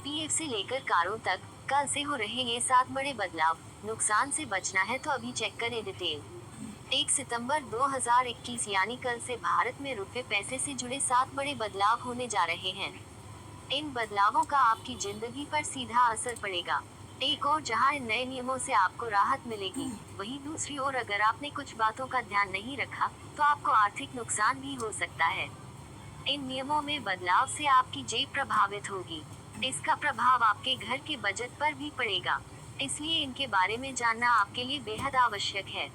PF से लेकर कारों तक कल से हो रहे ये 7 बड़े बदलाव। नुकसान से बचना है तो अभी चेक करें डिटेल। 1 सितंबर 2021 यानी कल से भारत में रुपए पैसे से जुड़े 7 बड़े बदलाव होने जा रहे हैं। इन बदलावों का आपकी जिंदगी पर सीधा असर पड़ेगा। एक और जहां इन नए नियमों से आपको राहत मिलेगी, वहीं दूसरी ओर अगर आपने कुछ बातों का ध्यान नहीं रखा तो आपको आर्थिक नुकसान भी हो सकता है। इन नियमों में बदलाव से आपकी जेब प्रभावित होगी। इसका प्रभाव आपके घर के बजट पर भी पड़ेगा, इसलिए इनके बारे में जानना आपके लिए बेहद आवश्यक है।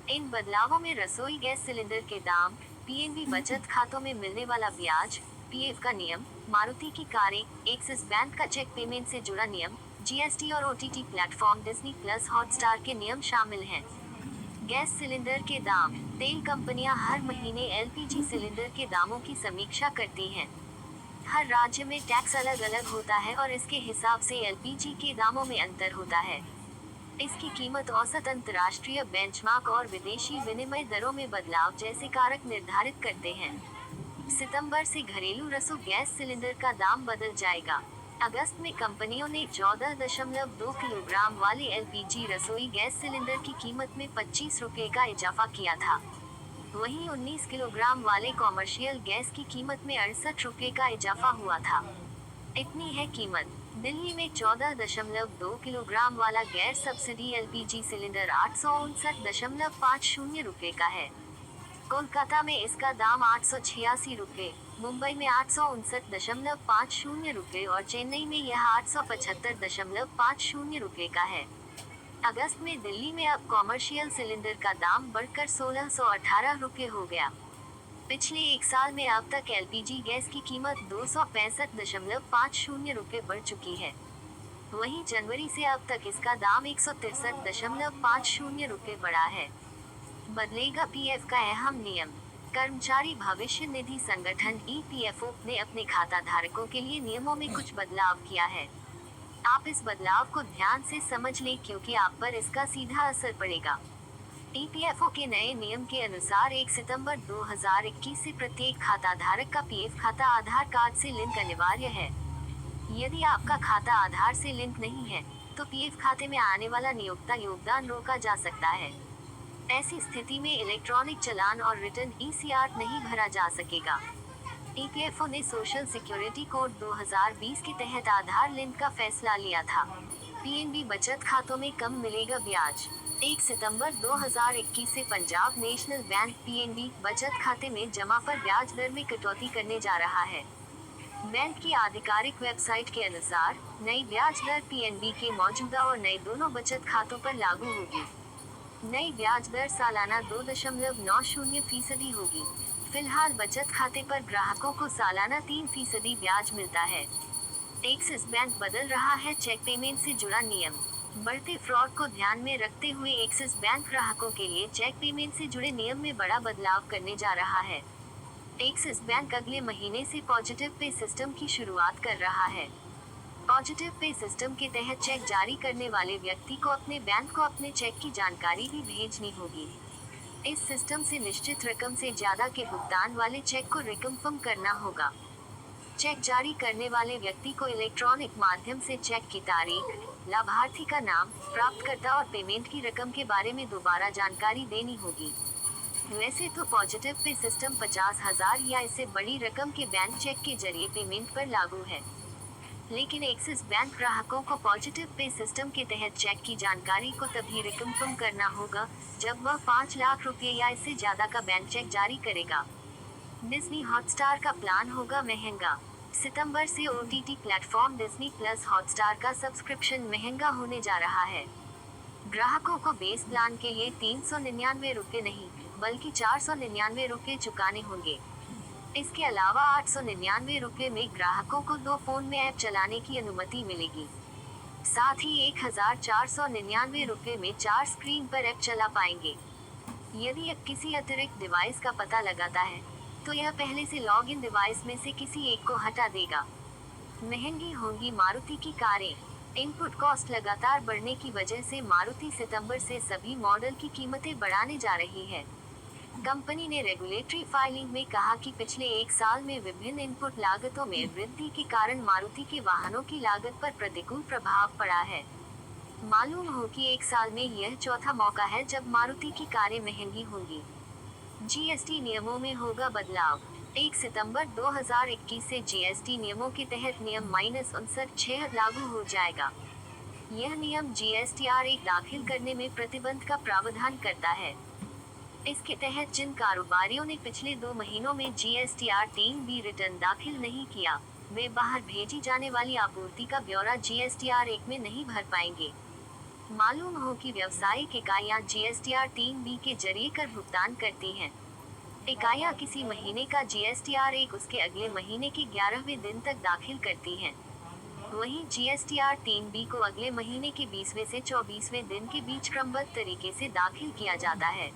इन बदलावों में रसोई गैस सिलेंडर के दाम, पीएनबी बचत खातों में मिलने वाला ब्याज, पीएफ का नियम, मारुति की कारें, एक्सिस बैंक का चेक पेमेंट से जुड़ा नियम, जीएसटी और OTT platform Disney plus Hotstar के नियम शामिल हैं। गैस सिलेंडर के दाम। तेल कंपनियां हर महीने एलपीजी सिलेंडर के दामों की समीक्षा करती हैं। हर राज्य में टैक्स अलग अलग होता है और इसके हिसाब से एलपीजी के दामों में अंतर होता है। इसकी कीमत औसत अंतर्राष्ट्रीय बेंचमार्क और विदेशी विनिमय दरों में बदलाव जैसे कारक निर्धारित करते हैं। सितंबर से घरेलू रसोई गैस सिलेंडर का दाम बदल जाएगा। अगस्त में कंपनियों ने 14.2 किलोग्राम वाले एलपीजी रसोई गैस सिलेंडर की कीमत में 25 रुपये का इजाफा किया था। वहीं 19 किलोग्राम वाले कॉमर्शियल गैस की कीमत में 68 रुपये का इजाफा हुआ था। इतनी है कीमत। दिल्ली में 14.2 किलोग्राम वाला गैर सब्सिडी एलपीजी सिलेंडर 859.50 रुपये का है। कोलकाता में इसका दाम 886 रुपये, मुंबई में 859.50 रुपये और चेन्नई में यह 875.50 रुपये का है। अगस्त में दिल्ली में अब कॉमर्शियल सिलेंडर का दाम बढ़कर 1618 रुपये हो गया। पिछले एक साल में अब तक एलपीजी गैस की कीमत 265.50 रुपये बढ़ चुकी है। वहीं जनवरी से अब तक इसका दाम 163.50 रुपये बढ़ा है। बदलेगा पीएफ का अहम नियम। कर्मचारी भविष्य निधि संगठन ईपीएफओ ने अपने खाता धारकों के लिए नियमों में कुछ बदलाव किया है। आप इस बदलाव को ध्यान से समझ लें क्योंकि आप पर इसका सीधा असर पड़ेगा। ईपीएफओ के नए नियम के अनुसार 1 सितंबर 2021 से प्रत्येक खाता धारक का पीएफ खाता आधार कार्ड से लिंक अनिवार्य है। यदि आपका खाता आधार से लिंक नहीं है तो पीएफ खाते में आने वाला नियोक्ता योगदान रोका जा सकता है। ऐसी स्थिति में इलेक्ट्रॉनिक चालान और रिटर्न ईसीआर नहीं भरा जा सकेगा। ईपीएफओ ने सोशल सिक्योरिटी कोड 2020 के तहत आधार लिंक का फैसला लिया था। पीएनबी बचत खातों में कम मिलेगा ब्याज। 1 सितंबर 2021 से पंजाब नेशनल बैंक पीएनबी बचत खाते में जमा पर ब्याज दर में कटौती करने जा रहा है। बैंक की आधिकारिक वेबसाइट के अनुसार नई ब्याज दर पीएनबी के मौजूदा और नए दोनों बचत खातों पर लागू होगी। नई ब्याज दर सालाना 2.90% होगी। फिलहाल बचत खाते पर ग्राहकों को सालाना 3% ब्याज मिलता है। एक्सिस बैंक बदल रहा है चेक पेमेंट से जुड़ा नियम। बढ़ते फ्रॉड को ध्यान में रखते हुए एक्सिस बैंक ग्राहकों के लिए चेक पेमेंट से जुड़े नियम में बड़ा बदलाव करने जा रहा है। एक्सिस बैंक अगले महीने से पॉजिटिव पे सिस्टम की शुरुआत कर रहा है। पॉजिटिव पे सिस्टम के तहत चेक जारी करने वाले व्यक्ति को अपने बैंक को अपने चेक की जानकारी भी भेजनी होगी। इस सिस्टम से निश्चित रकम से ज्यादा के भुगतान वाले चेक को रिकन्फर्म करना होगा। चेक जारी करने वाले व्यक्ति को इलेक्ट्रॉनिक माध्यम से चेक की तारीख, लाभार्थी का नाम, प्राप्तकर्ता और पेमेंट की रकम के बारे में दोबारा जानकारी देनी होगी। वैसे तो पॉजिटिव पे सिस्टम 50,000 या इससे बड़ी रकम के बैंक चेक के जरिए पेमेंट पर लागू है, लेकिन एक्सिस बैंक ग्राहकों को पॉजिटिव पे सिस्टम के तहत चेक की जानकारी को तभी रिकन्फर्म करना होगा जब वह 5 लाख रुपए या इससे ज्यादा का बैंक चेक जारी करेगा। डिज्नी हॉटस्टार का प्लान होगा महंगा। सितंबर से OTT platform Disney plus Hotstar का सब्सक्रिप्शन महंगा होने जा रहा है। ग्राहकों को बेस प्लान के लिए 399 रुपये नहीं बल्कि 499 रुपये चुकाने होंगे। इसके अलावा 899 रुपये में ग्राहकों को 2 फोन में ऐप चलाने की अनुमति मिलेगी। साथ ही 1499 रुपये में 4 स्क्रीन पर ऐप चला पाएंगे। यदि अब किसी अतिरिक्त डिवाइस का पता लगाता है तो यह पहले से लॉग इन डिवाइस में से किसी एक को हटा देगा। महंगी होंगी मारुति की कारें। इनपुट कॉस्ट लगातार बढ़ने की वजह से मारुति सितंबर से सभी मॉडल की कीमतें बढ़ाने जा रही है। कंपनी ने रेगुलेटरी फाइलिंग में कहा कि पिछले एक साल में विभिन्न इनपुट लागतों में वृद्धि के कारण मारुति के वाहनों की लागत पर प्रतिकूल प्रभाव पड़ा है। मालूम हो कि एक साल में यह चौथा मौका है जब मारुति की कारें महंगी होंगी। जीएसटी नियमों में होगा बदलाव। 1 सितंबर 2021 से जीएसटी नियमों के तहत नियम -59 लागू हो जाएगा। यह नियम जीएसटीआर 1 दाखिल करने में प्रतिबंध का प्रावधान करता है। इसके तहत जिन कारोबारियों ने पिछले 2 महीनों में जीएसटीआर 3B रिटर्न दाखिल नहीं किया, वे बाहर भेजी जाने वाली आपूर्ति का ब्यौरा जीएसटीआर 1 में नहीं भर पाएंगे। मालूम हो कि व्यावसायिक इकाइयां जीएसटीआर 3B के जरिए कर भुगतान करती हैं। इकाइयां किसी महीने का जीएसटीआर 1 उसके अगले महीने के 11वें दिन तक दाखिल करती हैं। वहीं जीएसटीआर 3B को अगले महीने के 20वें से 24वें दिन के बीच क्रमबद्ध तरीके से दाखिल किया जाता है।